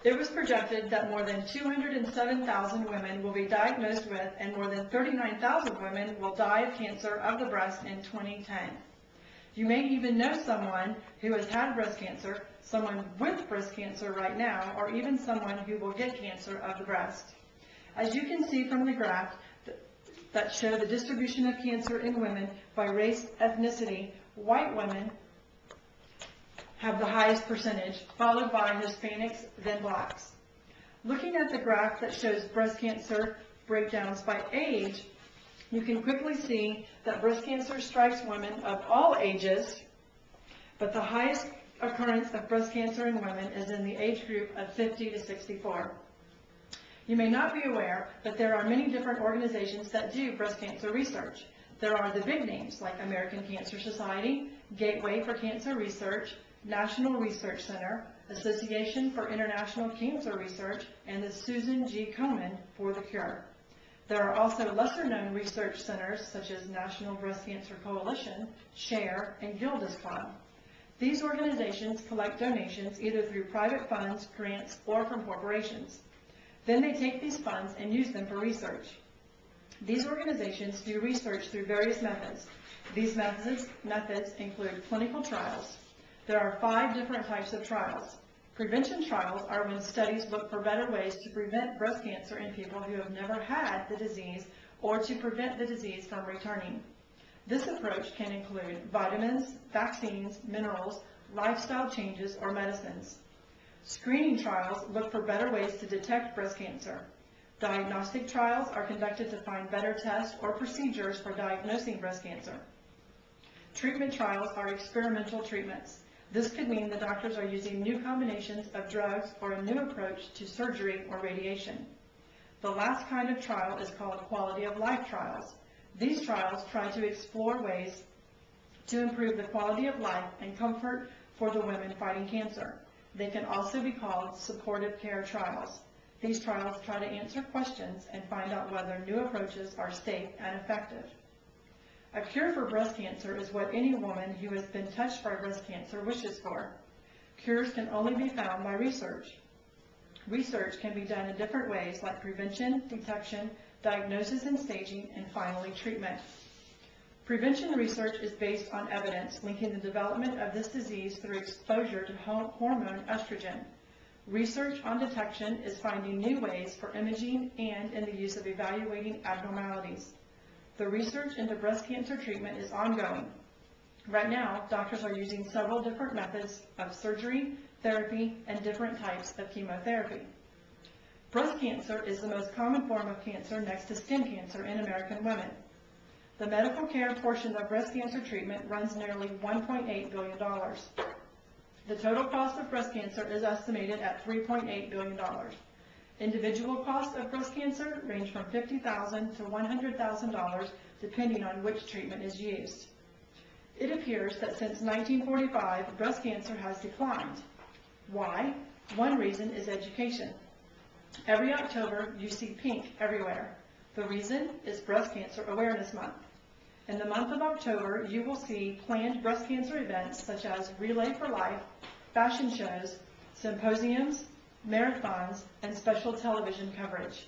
It was projected that more than 207,000 women will be diagnosed with and more than 39,000 women will die of cancer of the breast in 2010. You may even know someone who has had breast cancer, someone with breast cancer right now, or even someone who will get cancer of the breast. As you can see from the graph that show the distribution of cancer in women by race, ethnicity, white women have the highest percentage, followed by Hispanics, then blacks. Looking at the graph that shows breast cancer breakdowns by age, you can quickly see that breast cancer strikes women of all ages, but the highest occurrence of breast cancer in women is in the age group of 50 to 64. You may not be aware, but there are many different organizations that do breast cancer research. There are the big names like American Cancer Society, Gateway for Cancer Research, National Research Center, Association for International Cancer Research, and the Susan G. Komen for the Cure. There are also lesser-known research centers such as National Breast Cancer Coalition, SHARE, and Gilda's Club. These organizations collect donations either through private funds, grants, or from corporations. Then they take these funds and use them for research. These organizations do research through various methods. These methods include clinical trials. There are 5 different types of trials. Prevention trials are when studies look for better ways to prevent breast cancer in people who have never had the disease or to prevent the disease from returning. This approach can include vitamins, vaccines, minerals, lifestyle changes, or medicines. Screening trials look for better ways to detect breast cancer. Diagnostic trials are conducted to find better tests or procedures for diagnosing breast cancer. Treatment trials are experimental treatments. This could mean the doctors are using new combinations of drugs or a new approach to surgery or radiation. The last kind of trial is called quality of life trials. These trials try to explore ways to improve the quality of life and comfort for the women fighting cancer. They can also be called supportive care trials. These trials try to answer questions and find out whether new approaches are safe and effective. A cure for breast cancer is what any woman who has been touched by breast cancer wishes for. Cures can only be found by research. Research can be done in different ways like prevention, detection, diagnosis and staging, and finally treatment. Prevention research is based on evidence linking the development of this disease through exposure to hormone estrogen. Research on detection is finding new ways for imaging and in the use of evaluating abnormalities. The research into breast cancer treatment is ongoing. Right now, doctors are using several different methods of surgery, therapy, and different types of chemotherapy. Breast cancer is the most common form of cancer next to skin cancer in American women. The medical care portion of breast cancer treatment runs nearly $1.8 billion. The total cost of breast cancer is estimated at $3.8 billion. Individual costs of breast cancer range from $50,000 to $100,000 depending on which treatment is used. It appears that since 1945, breast cancer has declined. Why? One reason is education. Every October, you see pink everywhere. The reason is Breast Cancer Awareness Month. In the month of October, you will see planned breast cancer events such as Relay for Life, fashion shows, symposiums, marathons, and special television coverage.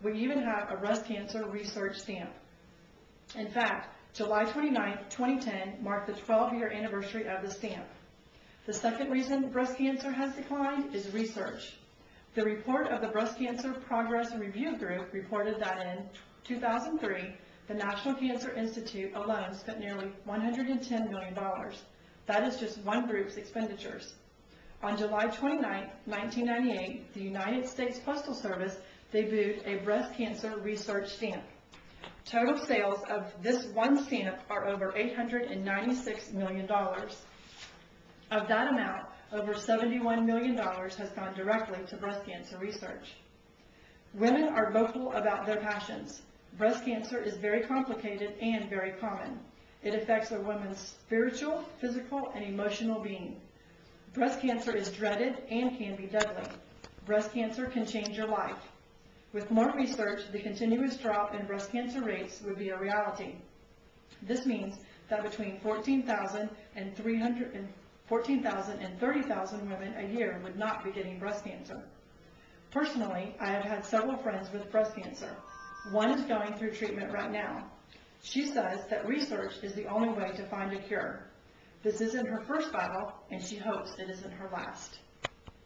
We even have a breast cancer research stamp. In fact, July 29, 2010 marked the 12-year anniversary of the stamp. The second reason breast cancer has declined is research. The report of the Breast Cancer Progress Review Group reported that in 2003, the National Cancer Institute alone spent nearly $110 million. That is just one group's expenditures. On July 29, 1998, the United States Postal Service debuted a breast cancer research stamp. Total sales of this one stamp are over $896 million. Of that amount, over $71 million has gone directly to breast cancer research. Women are vocal about their passions. Breast cancer is very complicated and very common. It affects a woman's spiritual, physical, and emotional being. Breast cancer is dreaded and can be deadly. Breast cancer can change your life. With more research, the continuous drop in breast cancer rates would be a reality. This means that between 14,000 and 14,000 and 30,000 women a year would not be getting breast cancer. Personally, I have had several friends with breast cancer. One is going through treatment right now. She says that research is the only way to find a cure. This isn't her first battle, and she hopes it isn't her last.